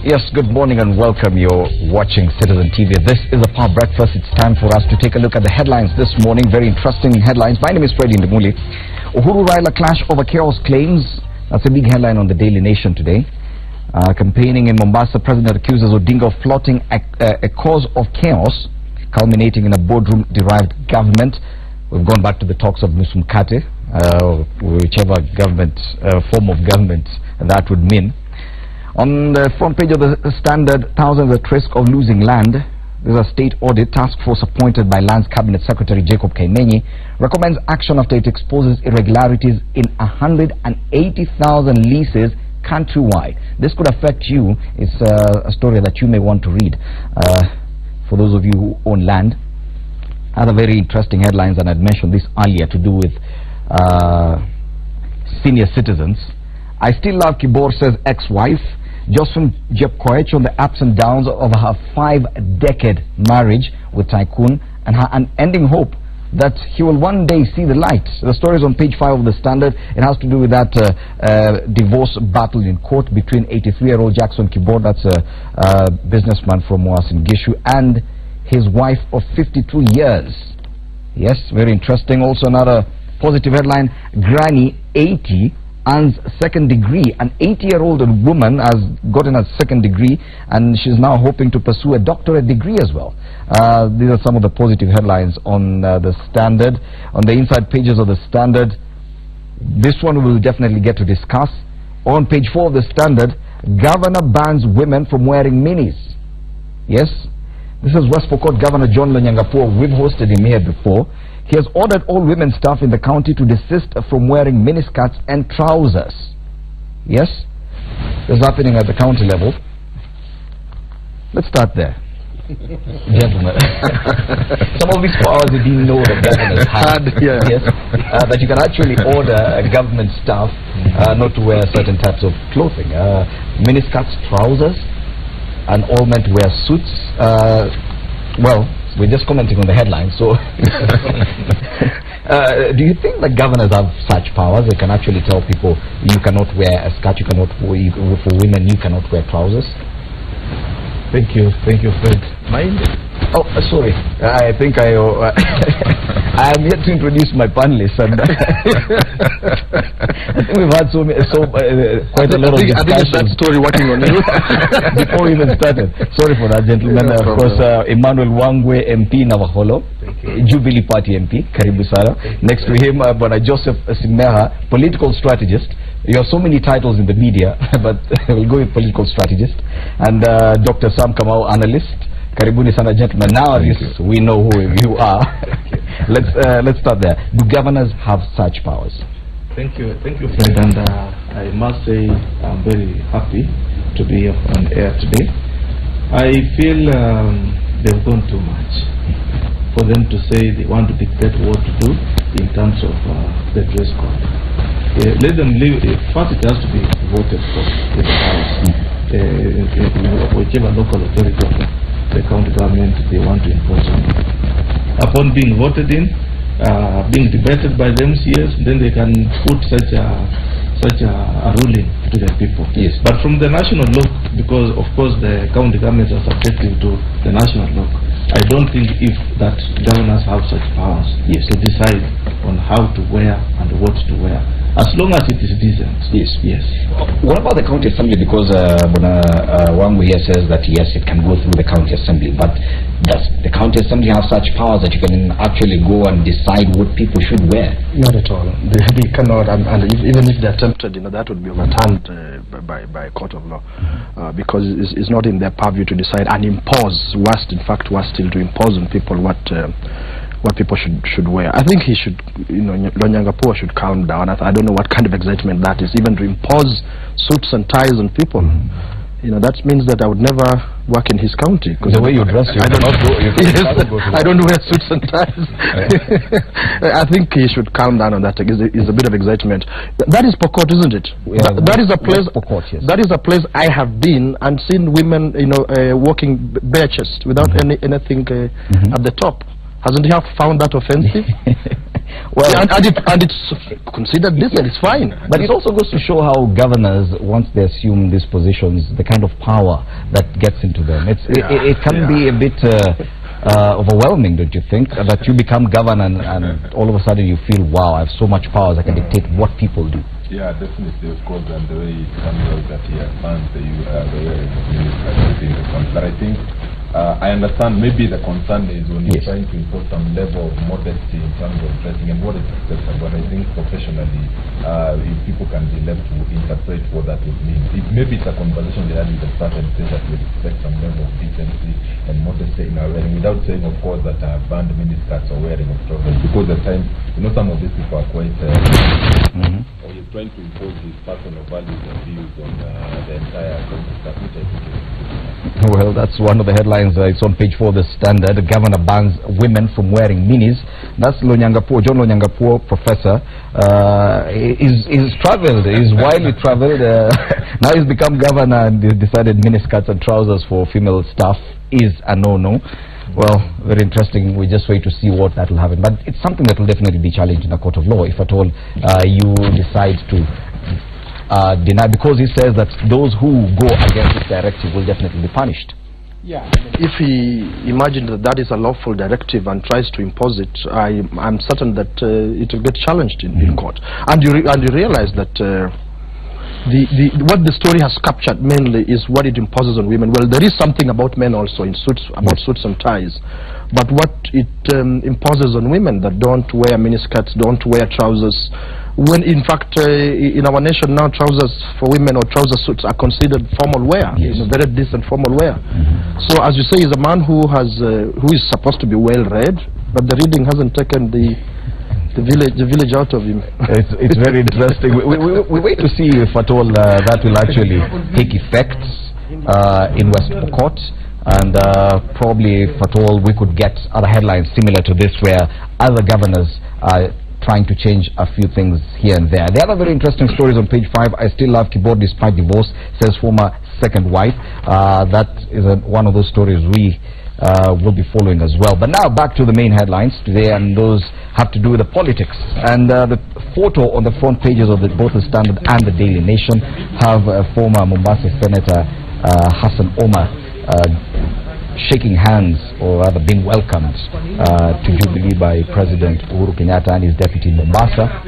Yes, good morning and welcome. You're watching Citizen TV. This is a Power Breakfast. It's time for us to take a look at the headlines this morning. Very interesting headlines. My name is Freddy Ndimuli. Uhuru Raila clash over chaos claims. That's a big headline on the Daily Nation today. Campaigning in Mombasa, President accuses Odinga of plotting a cause of chaos, culminating in a boardroom-derived government. We've gone back to the talks of Musumkate, whichever government, form of government that would mean. On the front page of the Standard, thousands at risk of losing land. There's a state audit task force appointed by Lands Cabinet Secretary Jacob Kaimenyi recommends action after it exposes irregularities in 180,000 leases countrywide. This could affect you. It's a story that you may want to read for those of you who own land. Other very interesting headlines, and I'd mentioned this earlier, to do with senior citizens. I still love Kibor, says ex-wife. Jocelyn Jepkoech on the ups and downs of her 5-decade marriage with Tycoon and her unending hope that he will one day see the light. The story is on page 5 of the Standard. It has to do with that divorce battle in court between 83-year-old Jackson Kibor, that's a businessman from Uasin Gishu, and his wife of 52 years. Yes, very interesting. Also another positive headline, Granny 80 earns second degree. An 80-year-old woman has gotten a second degree and she's now hoping to pursue a doctorate degree as well. These are some of the positive headlines on the Standard. On the inside pages of the Standard, this one we'll definitely get to discuss. On page 4 of the Standard, Governor bans women from wearing minis. Yes, this is West Pokot Governor John Lonyangapuo. We've hosted him here before. He has ordered all women staff in the county to desist from wearing miniskirts and trousers. Yes, this is happening at the county level. Let's start there. Gentlemen, some of these powers you didn't know the governors had. Yes, that you can actually order government staff not to wear certain types of clothing. Miniskirts, trousers, and all men to wear suits. Well, we're just commenting on the headline, so do you think that governors have such powers? They can actually tell people you cannot wear a skirt, you cannot wear, for women you cannot wear trousers? Thank you, Fred. Mind? Oh, sorry. I think I am yet to introduce my panelists, and I think we've had quite a lot of discussions. I think it's that story working on you before we even started. Sorry for that, gentlemen. Of course, Emmanuel Wangwe, MP Navaholo, Jubilee Party MP, Karibu Sana. Next to him, Bwana Joseph Simeha, political strategist. You have so many titles in the media, but we'll go with political strategist. And Dr. Sam Kamau, analyst. Karibuni Sana, gentlemen. Now we know who you are. Let's start there. Do governors have such powers? Thank you, Fred. And I must say I'm very happy to be on air today. I feel they've gone too much for them to say they want to dictate what to do in terms of the dress code. Let them live. First, it has to be voted for in the House, whichever local authority, the county government they want to impose on it. Upon being voted in, being debated by the MCAs, then they can put such a ruling to the people. Yes. But from the national law, because of course the county governments are subjective to the national law, I don't think if that governors have such powers to decide on how to wear and what to wear, as long as it is decent. Yes. What about the county assembly? Because Wangu here says that yes, it can go through the county assembly, but does the county assembly have such powers that you can actually go and decide what people should wear? Not at all. They cannot, and even if they attempted, that would be overturned by a court of law, because it's not in their purview to decide and impose. Worst still to impose on people what people should wear. I think he should, Lonyangapuo should calm down. I don't know what kind of excitement that is, even to impose suits and ties on people. That means that I would never work in his county. The way you dress, I don't wear suits and ties. I think he should calm down on that. It's a bit of excitement. That is Pokot, isn't it? Yeah, that is a place. Pokot, yes. That is a place I have been and seen women, walking bare chest without anything at the top. Hasn't he found that offensive? Well, yeah, and it's considered decent, it's fine. But it also goes to show how governors, once they assume these positions, the kind of power that gets into them. It can be a bit overwhelming, don't you think? That you become governor and all of a sudden you feel, wow, I have so much power, I can dictate what people do. Yeah, definitely, of course, and the way it comes out that he has banned the way the but I think I understand maybe the concern is when you're trying to impose some level of modesty in terms of dressing and what is acceptable, but I think professionally, if people can be left to interpret what that would mean. Maybe it's a conversation they had with the staff and say that we expect some level of decency and modesty in our wearing, without saying, of course, that banned miniskirts or wearing of trousers, because at times, some of these people are quite or he's trying to impose his personal values and views on the entire country staff, which I think is well, that's one of the headlines. It's on page 4 of the Standard. The governor bans women from wearing minis. That's John Lonyangapuo, professor. He's traveled. He's widely traveled. Now he's become governor and decided miniskirts and trousers for female staff is a no-no. Well, very interesting. We just wait to see what that will happen. But it's something that will definitely be challenged in a court of law if at all you decide to deny, because he says that those who go against this directive will definitely be punished. Yeah, if he imagined that that is a lawful directive and tries to impose it, I'm certain that it will get challenged in court. And you realize that what the story has captured mainly is what it imposes on women. Well, there is something about men also in suits, about suits and ties, but what it imposes on women that don't wear miniskirts, don't wear trousers, when in fact in our nation now trousers for women or trouser suits are considered formal wear, very decent formal wear. So as you say, he's a man who is supposed to be well read, but the reading hasn't taken the village out of him. It's very interesting. We wait to see if at all that will actually take effect in West Pokot, and probably if at all we could get other headlines similar to this where other governors are trying to change a few things here and there. The other very interesting stories on page 5. I still love keyboard despite divorce, says former second wife. That is one of those stories we will be following as well. But now back to the main headlines today, and those have to do with the politics. And the photo on the front pages of both the Standard and the Daily Nation have former Mombasa Senator Hassan Omar shaking hands, or rather being welcomed to Jubilee by President Uhuru Kenyatta and his deputy in Mombasa.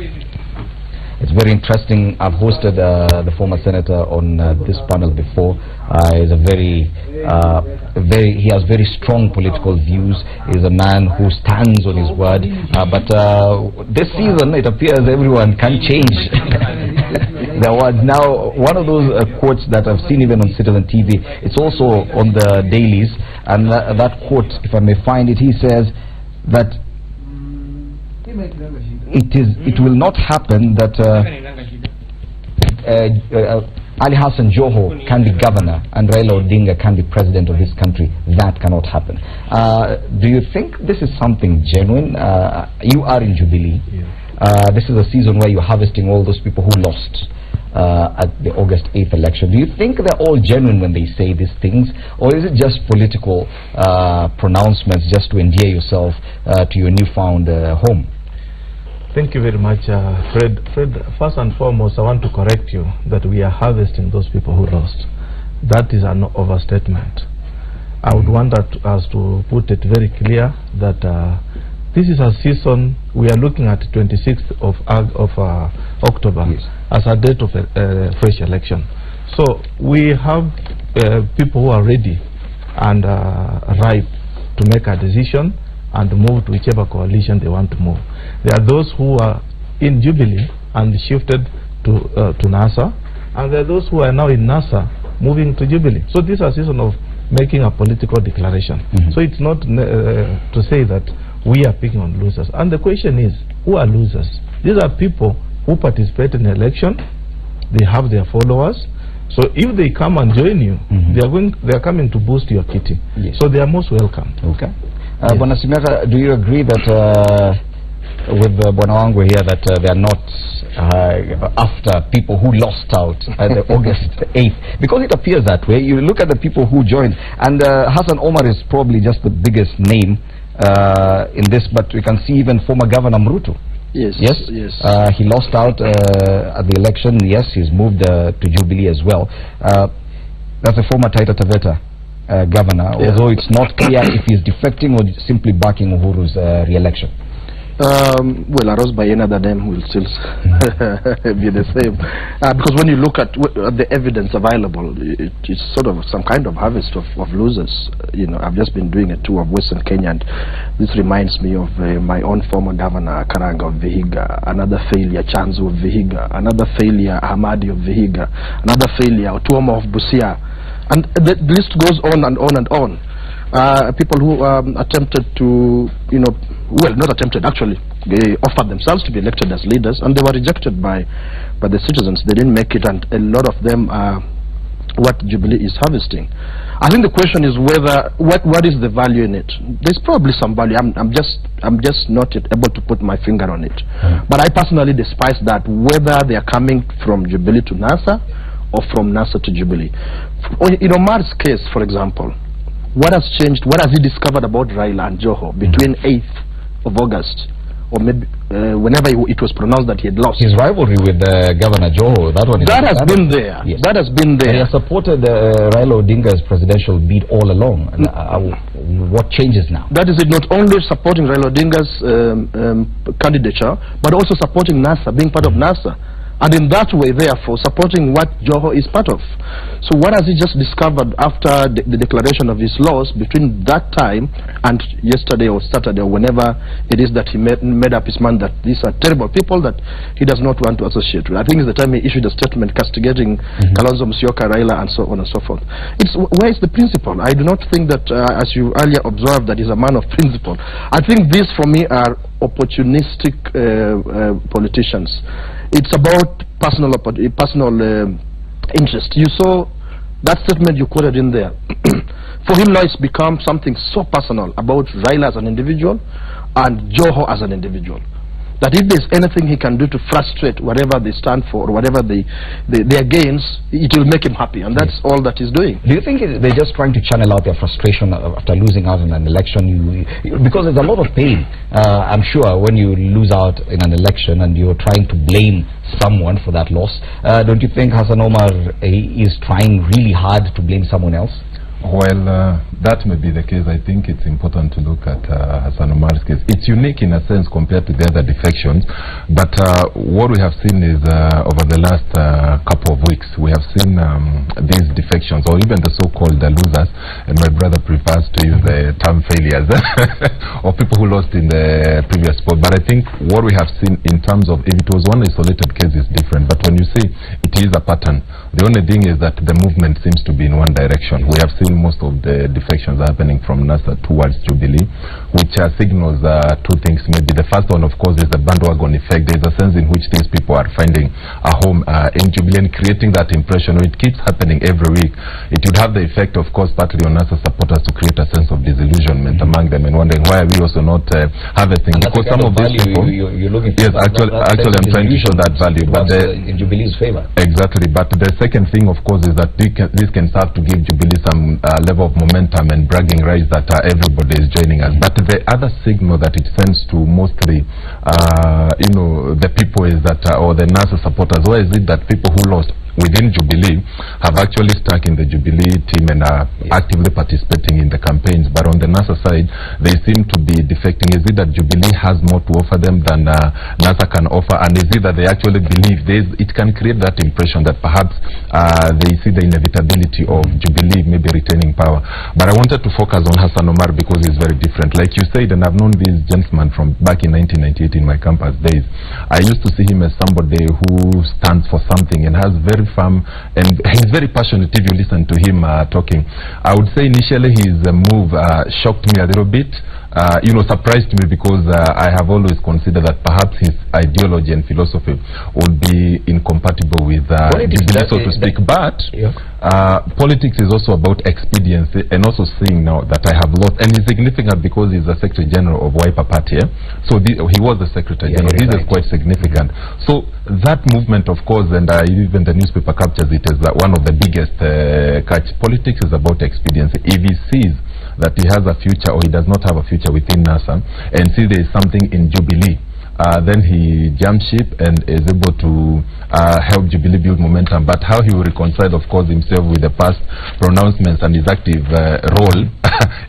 It's very interesting. I've hosted the former senator on this panel before. He's he has very strong political views. He's a man who stands on his word. But this season, it appears everyone can change their words. Now, one of those quotes that I've seen even on Citizen TV, it's also on the dailies, and that quote, if I may find it, he says that it will not happen that Ali Hassan Joho can be governor and Raila Odinga can be president of this country. That cannot happen. Do you think this is something genuine? You are in Jubilee. This is a season where you're harvesting all those people who lost at the August 8th election. Do you think they're all genuine when they say these things, or is it just political pronouncements just to endear yourself to your newfound home? Thank you very much, Fred. First and foremost, I want to correct you that we are harvesting those people who lost. That is an overstatement. I would want us to put it very clear that this is a season. We are looking at 26th of October as a date of a fresh election. So we have people who are ready and ripe to make a decision and move to whichever coalition they want to move. There are those who are in Jubilee and shifted to NASA, and there are those who are now in NASA moving to Jubilee. So this is a season of making a political declaration. So it's not to say that we are picking on losers. And the question is, who are losers? These are people who participate in the election. They have their followers. So if they come and join you, they are coming to boost your kitty. So they are most welcome. Okay. Bwana Simeka, do you agree that with Bwana Wangu here that they are not after people who lost out at the August 8th? Because it appears that way. You look at the people who joined, and Hassan Omar is probably just the biggest name in this, but we can see even former Governor Mrutu Yes. Yes. He lost out at the election. Yes, he's moved to Jubilee as well. That's a former Taita Taveta governor, although it's not clear if he's defecting or simply backing Uhuru's re-election. Well, Aros by another name will still be the same, because when you look at the evidence available, it's sort of some kind of harvest of losers. You know, I've just been doing a tour of Western Kenya, and this reminds me of my own former governor, Karanga of Vihiga, another failure, Chanzu of Vihiga, another failure, Hamadi of Vihiga, another failure, Otuoma of Busia, and the list goes on and on and on. People who attempted to, you know, well, not attempted, actually, they offered themselves to be elected as leaders, and they were rejected by the citizens. They didn't make it, and a lot of them are what Jubilee is harvesting. I think the question is whether, what is the value in it? There's probably some value. I'm just not able to put my finger on it. But I personally despise that, whether they are coming from Jubilee to NASA or from NASA to Jubilee. In Omar's case, for example, what has changed? What has he discovered about Raila and Joho between 8th of August, or maybe whenever it was pronounced that he had lost? His rivalry with Governor Joho, that has been there. Yes. That has been there. And he has supported Raila Odinga's presidential bid all along. What changes now? That is it. Not only supporting Raila Odinga's candidature, but also supporting NASA, being part of NASA. And in that way, therefore, supporting what Joho is part of. So what has he just discovered after the declaration of his loss between that time and yesterday or Saturday or whenever it is that he made up his mind that these are terrible people that he does not want to associate with? I think it's the time he issued a statement castigating Kalonzo Musyoka, Raila, and so on and so forth. Where is the principle? I do not think that, as you earlier observed, that he's a man of principle. I think these, for me, are opportunistic politicians. It's about personal interest. You saw that statement you quoted in there. For him now, it's become something so personal about Raila as an individual and Joho as an individual, that if there's anything he can do to frustrate whatever they stand for or whatever they're against, it will make him happy, and that's all that he's doing. Do you think they're just trying to channel out their frustration after losing out in an election? Because there's a lot of pain, I'm sure, when you lose out in an election and you're trying to blame someone for that loss. Don't you think Hassan Omar is trying really hard to blame someone else? Well, that may be the case. I think it's important to look at Hassan Omar's case. It's unique in a sense compared to the other defections, but what we have seen is over the last couple of weeks, we have seen these defections, or even the so-called losers, and my brother prefers to use the term failures, or people who lost in the previous spot. But I think what we have seen in terms of, if it was one isolated case, is different, but when you see it is a pattern, the only thing is that the movement seems to be in one direction. We have seen most of the defections happening from NASA towards Jubilee, which signals two things. Maybe the first one, of course, is the bandwagon effect. There's a sense in which these people are finding a home in Jubilee and creating that impression. It keeps happening every week. It would have the effect, of course, partly on NASA supporters to create a sense of disillusionment among them and wondering why are we also not harvesting. And because some of these people, you're looking for. Yes, actually I'm trying to show that value, but in Jubilee's favor. Exactly, but the second thing, of course, is that this can serve to give Jubilee some level of momentum and bragging rights that everybody is joining us. But the other signal that it sends to mostly, the people is that, or the NASA supporters, why is it that people who lost within Jubilee have actually stuck in the Jubilee team and are actively participating in the campaigns, but on the NASA side, they seem to be defecting? Is it that Jubilee has more to offer them than NASA can offer, and is it that they actually believe it can create that impression that perhaps they see the inevitability of Jubilee maybe retaining power? But I wanted to focus on Hassan Omar because he's very different. Like you said, and I've known this gentleman from back in 1998 in my campus days. I used to see him as somebody who stands for something and has very firm, and he's very passionate if you listen to him talking. I would say initially his move shocked me a little bit, surprised me, because I have always considered that perhaps his ideology and philosophy would be incompatible with Jubilee, so to speak. But politics is also about expediency, and also seeing now that I have lost, and it's significant because he's the Secretary General of Wiper Party. So he was the Secretary General. This is quite significant. So that movement, of course, and even the newspaper captures it as one of the biggest catch. Politics is about expediency. If he sees that he has a future or he does not have a future within NASA, and see there is something in Jubilee then he jumped ship and is able to help Jubilee build momentum. But how he will reconcile, of course, himself with the past pronouncements and his active role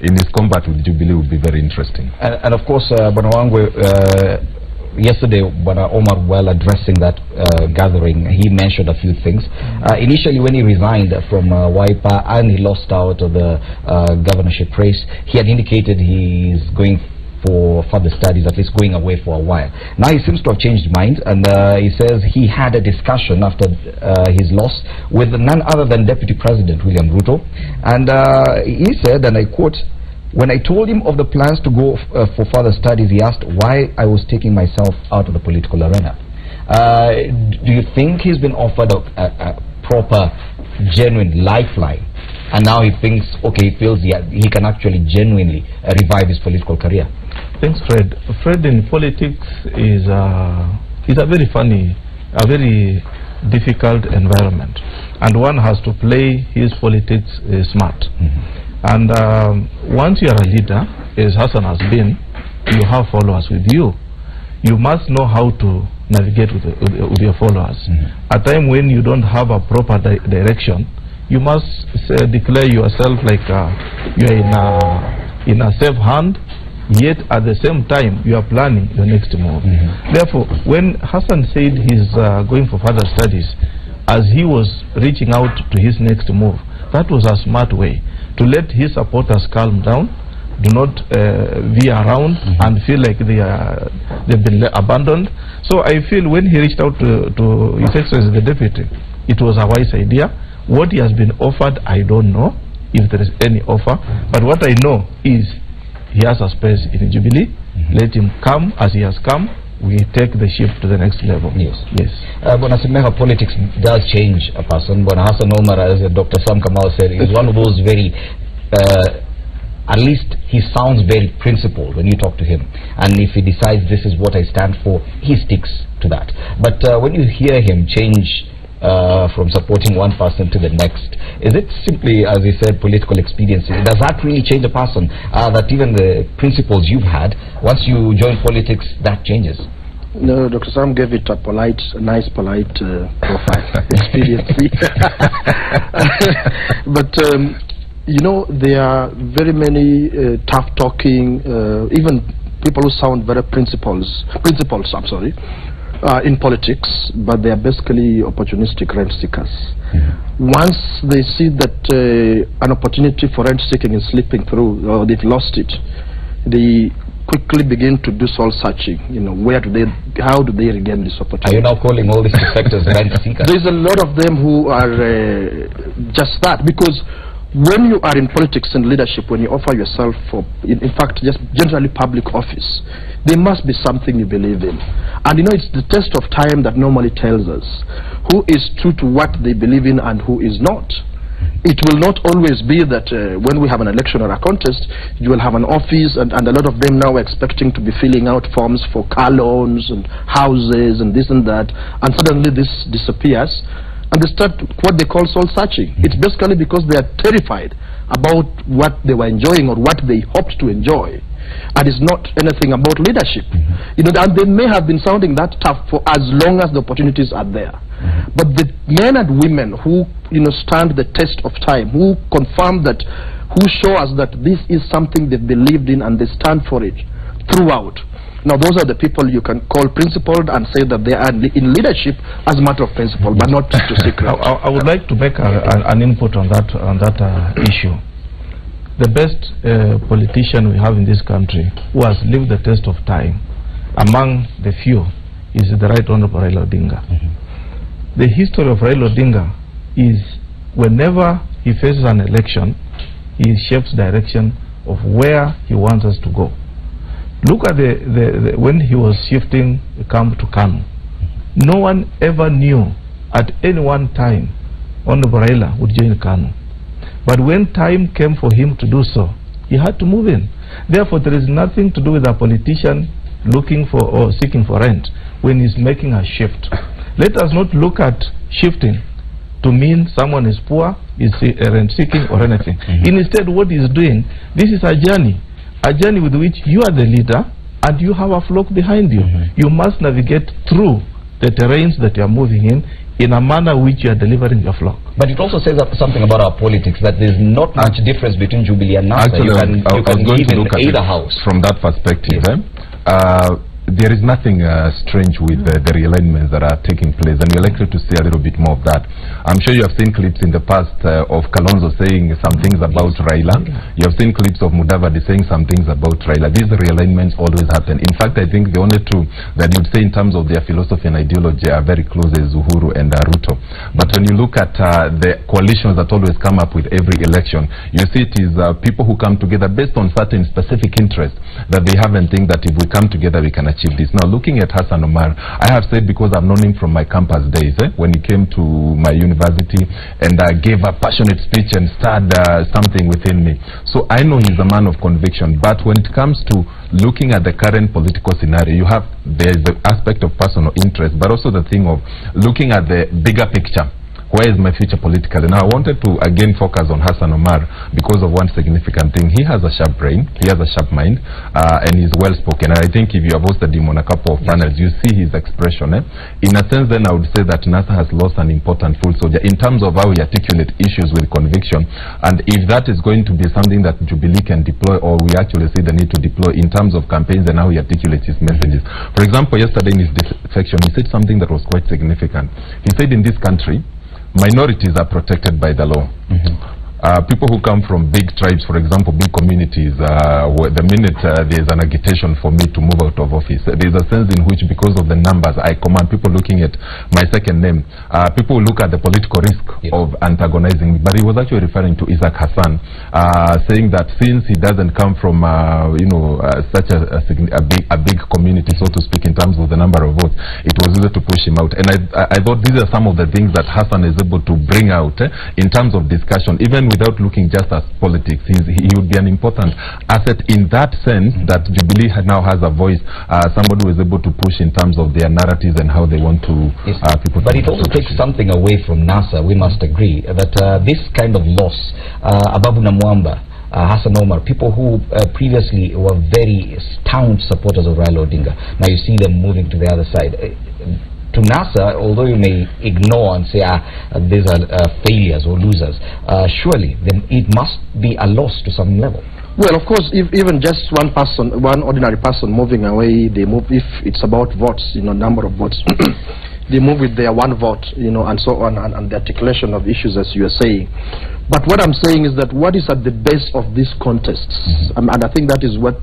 in his combat with Jubilee will be very interesting. And of course, Bonawangwe, yesterday, when Omar, while addressing that gathering, he mentioned a few things. Initially, when he resigned from Wiper and he lost out of the governorship race, he had indicated he's going for further studies, at least going away for a while. Now he seems to have changed mind, and he says he had a discussion after his loss with none other than Deputy President William Ruto, and he said, and I quote, "When I told him of the plans to go for further studies, he asked why I was taking myself out of the political arena." Do you think he's been offered a proper, genuine lifeline, and now he thinks, okay, he feels he can actually genuinely revive his political career? Thanks, Fred. Fred, in politics is a very funny, a very difficult environment, and one has to play his politics smart. And once you are a leader, as Hassan has been, you have followers with you. You must know how to navigate with your followers. At a time when you don't have a proper direction, you must declare yourself like you are in a safe hand, yet at the same time you are planning your next move. Therefore, when Hassan said he's going for further studies, as he was reaching out to his next move, that was a smart way to let his supporters calm down, do not veer around and feel like they've been abandoned. So I feel when he reached out to His Excellency the Deputy, it was a wise idea. What he has been offered, I don't know if there is any offer, but what I know is he has a space in Jubilee. Let him come as he has come. We take the ship to the next level. Yes. Yes. Bonasimeka, politics does change a person. Bona Hassan Omar, as Dr. Sam Kamal said, is one of those very, at least he sounds very principled when you talk to him. And if he decides this is what I stand for, he sticks to that. But when you hear him change from supporting one person to the next, is it simply, as he said, political expediency? Does that really change a person? That even the principles you've had, once you join politics, that changes? No, Dr. Sam gave it a polite, nice polite profile, expediency. But you know, there are very many tough talking, even people who sound very principled, I'm sorry, in politics, but they are basically opportunistic rent seekers. Once they see that an opportunity for rent seeking is slipping through, or they've lost it, they quickly begin to do soul searching. You know, how do they regain this opportunity? Are you now calling all these sectors rent seekers? There's a lot of them who are just that, because when you are in politics and leadership, when you offer yourself for, in fact, just generally public office, there must be something you believe in. And you know, it's the test of time that normally tells us who is true to what they believe in and who is not. It will not always be that when we have an election or a contest, you will have an office, and a lot of them now are expecting to be filling out forms for car loans and houses and this and that, and suddenly this disappears. And they start what they call soul searching. It's basically because they are terrified about what they were enjoying or what they hoped to enjoy. And it's not anything about leadership. You know, and they may have been sounding that tough for as long as the opportunities are there. But the men and women who, you know, stand the test of time, who confirm that, who show us that this is something they've believed in and they stand for it throughout. Now, those are the people you can call principled and say that they are in leadership as a matter of principle, but not to secret. I would like to make an input on that issue. The best politician we have in this country who has lived the test of time, among the few, is the Right Honorable Raila Odinga. The history of Raila Odinga is whenever he faces an election, he shapes direction of where he wants us to go. Look at when he was shifting the camp to Kanu. No one ever knew at any one time Honorable Raila would join Kanu. But when time came for him to do so, he had to move in. Therefore, there is nothing to do with a politician looking for or seeking for rent when he's making a shift. Let us not look at shifting to mean someone is poor, is rent seeking or anything. Instead, what he's doing, this is a journey with which you are the leader, and you have a flock behind you. You must navigate through the terrains that you are moving in a manner which you are delivering your flock. But it also says something about our politics, that there's not much difference between Jubilee and NASA. Actually, you can live in either house. From that perspective, yes. There is nothing strange with the realignments that are taking place, and we're likely to see a little bit more of that. I'm sure you have seen clips in the past of Kalonzo saying some things about Raila. You have seen clips of Mudavadi saying some things about Raila. These realignments always happen. In fact, I think the only two that you'd say in terms of their philosophy and ideology are very close is Uhuru and Ruto. But when you look at the coalitions that always come up with every election, you see it is people who come together based on certain specific interests that they have and think that if we come together we can achieve this. Now, looking at Hassan Omar, I have said, because I've known him from my campus days, when he came to my university and gave a passionate speech and stirred something within me. So I know he's a man of conviction, but when it comes to looking at the current political scenario, there's the aspect of personal interest, but also the thing of looking at the bigger picture. Where is my future politically? Now, I wanted to again focus on Hassan Omar because of one significant thing. He has a sharp brain, he has a sharp mind, and he's well spoken. And I think if you have hosted him on a couple of panels, you see his expression. In a sense, then I would say that NASA has lost an important foot soldier in terms of how he articulates issues with conviction. And if that is going to be something that Jubilee can deploy, or we actually see the need to deploy in terms of campaigns and how he articulates his messages. For example, yesterday in his defection, he said something that was quite significant. He said, in this country, minorities are protected by the law. People who come from big tribes, for example, big communities, the minute there's an agitation for me to move out of office, there's a sense in which, because of the numbers I command, people looking at my second name, people look at the political risk of antagonizing me. But he was actually referring to Isaac Hassan, saying that since he doesn't come from such a big community, so to speak, in terms of the number of votes, it was easy to push him out. And I thought these are some of the things that Hassan is able to bring out in terms of discussion, even without looking just at politics. He would be an important asset in that sense, that Jubilee now has a voice, somebody who is able to push in terms of their narratives and how they want to people. But it also takes something away from NASA. We must agree that this kind of loss, Ababu Namwamba, Hassan Omar, people who previously were very staunch supporters of Raila Odinga, now you see them moving to the other side. To NASA, although you may ignore and say these are failures or losers, surely it must be a loss to some level. Well, of course, if even just one person, one ordinary person moving away, they move, if it's about votes, number of votes, they move with their one vote, and so on, and the articulation of issues, as you are saying. But what I'm saying is that what is at the base of these contests, and I think that is what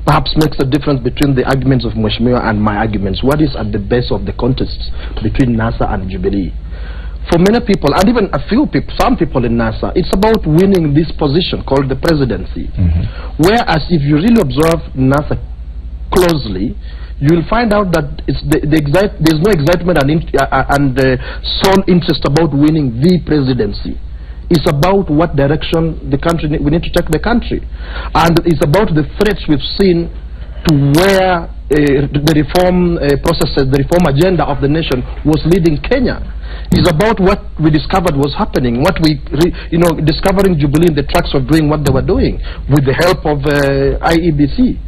perhaps makes the difference between the arguments of Mheshimiwa and my arguments. What is at the base of the contests between NASA and Jubilee? For many people, and even a few people, some people in NASA, it's about winning this position called the presidency. Whereas if you really observe NASA closely, you will find out that there's no excitement and sole interest about winning the presidency. It's about what direction we need to take the country. And it's about the threats we've seen to where the reform processes, the reform agenda of the nation was leading Kenya. It's about what we discovered was happening, what we, discovering Jubilee in the tracks of doing what they were doing with the help of IEBC.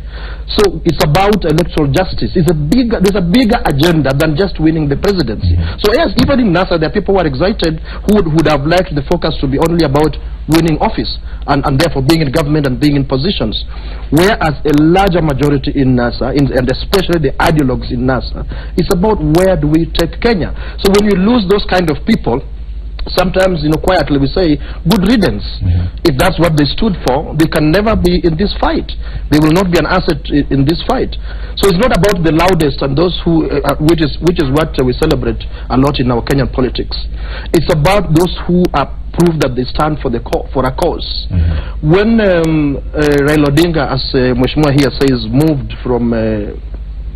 So it's about electoral justice. There's a bigger agenda than just winning the presidency. So yes, even in NASA, there are people who are excited who would have liked the focus to be only about winning office and therefore being in government and being in positions. Whereas a larger majority in NASA, and especially the ideologues in NASA, it's about where do we take Kenya. So when you lose those kind of people, sometimes, quietly we say, good riddance. If that's what they stood for, they can never be in this fight. They will not be an asset in this fight. So it's not about the loudest and those who, which is what we celebrate a lot in our Kenyan politics. It's about those who are prove that they stand for a cause. When Raila Odinga, as Mheshimiwa here says, moved from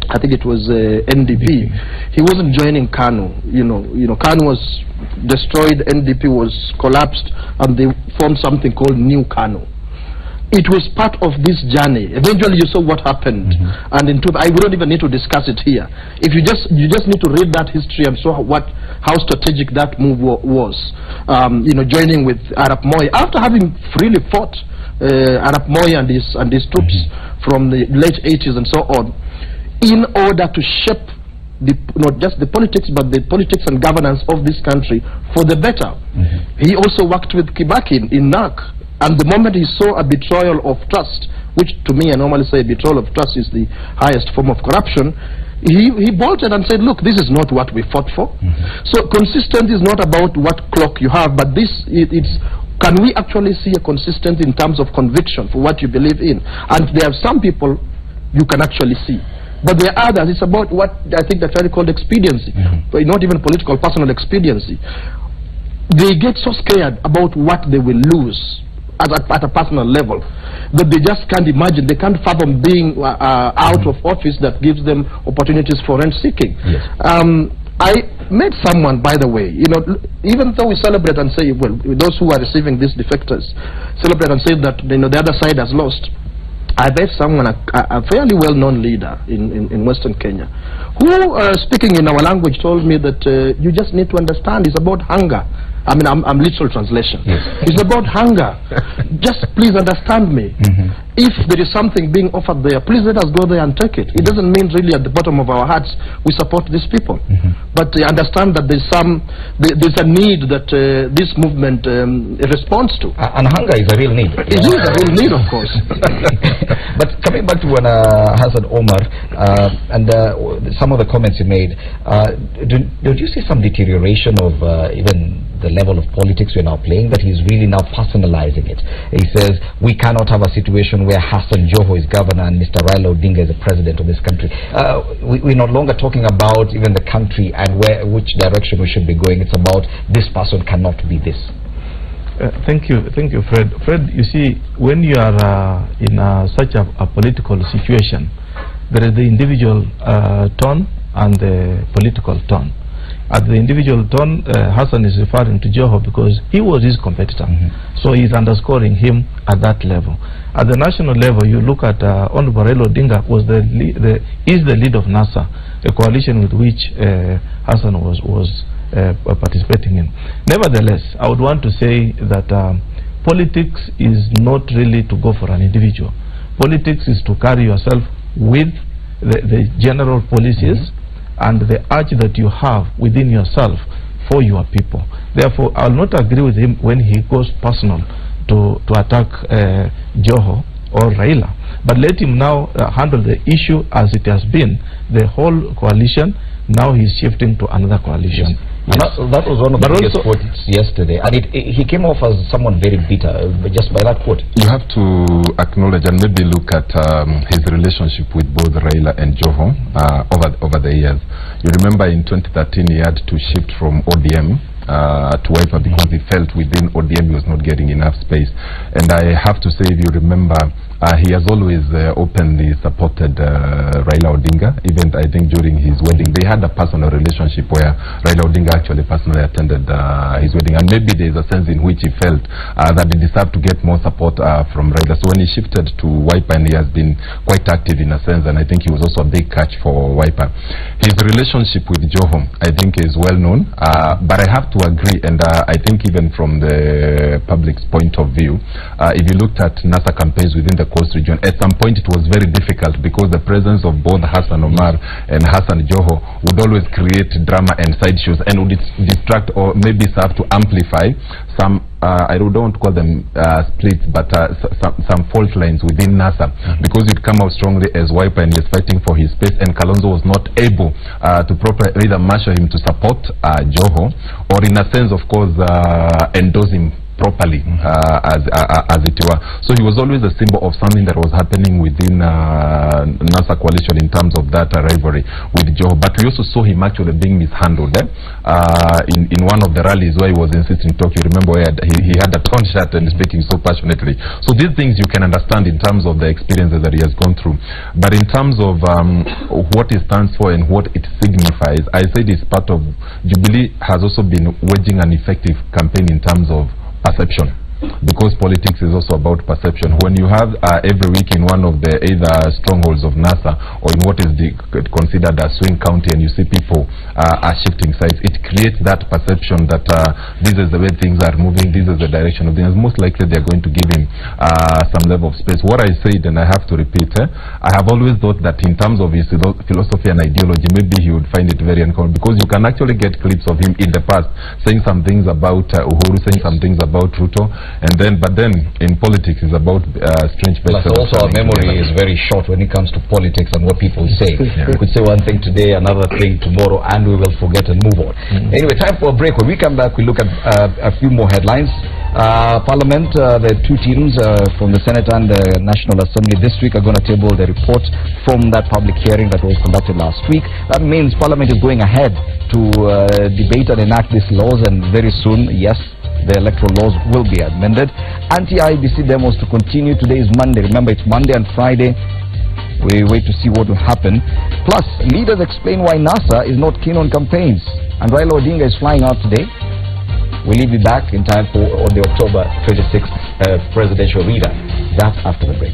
I think it was NDP. He wasn't joining KANU. KANU was destroyed, NDP was collapsed, and they formed something called New KANU. It was part of this journey. Eventually, you saw what happened, and we don't even need to discuss it here. If you just need to read that history and saw how strategic that move was. Joining with Arap Moi after having freely fought Arap Moi and his troops from the late 80s and so on, in order to shape not just the politics, but the politics and governance of this country for the better. He also worked with Kibaki in NAC, and the moment he saw a betrayal of trust, which to me I normally say betrayal of trust is the highest form of corruption, he bolted and said, look, this is not what we fought for. So consistency is not about what clock you have, but it's can we actually see a consistency in terms of conviction for what you believe in? And there are some people you can actually see. But there are others, it's about what I think they're trying to call expediency, but not even political, personal expediency. They get so scared about what they will lose at a personal level that they just can't imagine, they can't fathom being out of office that gives them opportunities for rent seeking. I met someone, by the way, you know, even though we celebrate and say, well, those who are receiving these defectors celebrate and say that, you know, the other side has lost. I met someone, a fairly well-known leader in Western Kenya, who, speaking in our language, told me that you just need to understand it's about hunger. I mean, I'm literal translation. It's about hunger. Just please understand me. If there is something being offered there, please let us go there and take it. It doesn't mean really at the bottom of our hearts we support these people. But understand that there's a need that this movement responds to. And hunger is a real need. It is a real need, of course. But coming back to when Hassan Omar and some of the comments you made, did you see some deterioration of even the level of politics we're now playing, that he's really now personalizing it? He says we cannot have a situation where Hassan Joho is governor and Mr. Raila Odinga is the president of this country. We're no longer talking about even the country and which direction we should be going. It's about this person cannot be this. Thank you, Fred. Fred, you see, when you are in such a political situation, there is the individual tone and the political tone. At the individual tone, Hassan is referring to Joho because he was his competitor. So he's underscoring him at that level. At the national level, you look at Honorable Raila Odinga is the lead of NASA, a coalition with which Hassan was participating in. Nevertheless, I would want to say that politics is not really to go for an individual. Politics is to carry yourself with the general policies and the urge that you have within yourself for your people. Therefore, I will not agree with him when he goes personal to attack Joho or Raila. But let him now handle the issue as it has been. The whole coalition, now he's shifting to another coalition. And that was one of the biggest quotes yesterday, and he came off as someone very bitter just by that quote. You have to acknowledge and maybe look at his relationship with both Raila and Joho over the years. You remember in 2013 he had to shift from ODM to Wiper because he felt within ODM he was not getting enough space. And I have to say, if you remember, he has always openly supported Raila Odinga. Even I think during his wedding, they had a personal relationship where Raila Odinga actually personally attended his wedding. And maybe there is a sense in which he felt that he deserved to get more support from Raila. So when he shifted to Wiper, and he has been quite active in a sense, and I think he was also a big catch for Wiper. His relationship with Joho, I think, is well known. But I have to agree, and I think even from the public's point of view, if you looked at NASA campaigns within the Coast region, at some point it was very difficult because the presence of both Hassan Omar and Hassan Joho would always create drama and side shows and would distract or maybe serve to amplify some I don't want to call them splits, but some fault lines within NASA, because it come out strongly as Wiper and he is fighting for his space, and Kalonzo was not able to properly either marshal him to support Joho, or in a sense, of course, endorse him properly, as it were. So he was always a symbol of something that was happening within NASA coalition in terms of that rivalry with Joho. But we also saw him actually being mishandled in one of the rallies where he was insisting to talk. You remember where he had a torn shirt and speaking so passionately. So these things you can understand in terms of the experiences that he has gone through. But in terms of what it stands for and what it signifies, I said it's part of Jubilee has also been waging an effective campaign in terms of perception. because politics is also about perception. When you have every week in one of the either strongholds of NASA or in what is considered a swing county, and you see people are shifting sides, it creates that perception that this is the way things are moving, this is the direction of things. Most likely they are going to give him some level of space. What I said, and I have to repeat, I have always thought that in terms of his philosophy and ideology, maybe he would find it very uncomfortable, because you can actually get clips of him in the past saying some things about Uhuru, saying some things about Ruto, and but then in politics is about strange Plus also our memory is very short when it comes to politics and what people say. We could say one thing today, another thing tomorrow, and we will forget and move on. Anyway, time for a break. When we come back, we look at a few more headlines. Parliament, the two teams from the Senate and the National Assembly this week are going to table the report from that public hearing that was conducted last week. That means Parliament is going ahead to debate and enact these laws, and very soon, yes, the electoral laws will be amended. Anti-IBC demos to continue. Today is Monday. Remember, it's Monday and Friday. We wait to see what will happen. Plus, leaders explain why NASA is not keen on campaigns. And Raila Odinga is flying out today. Will he be back in time for on the October 26th presidential readout? That's after the break.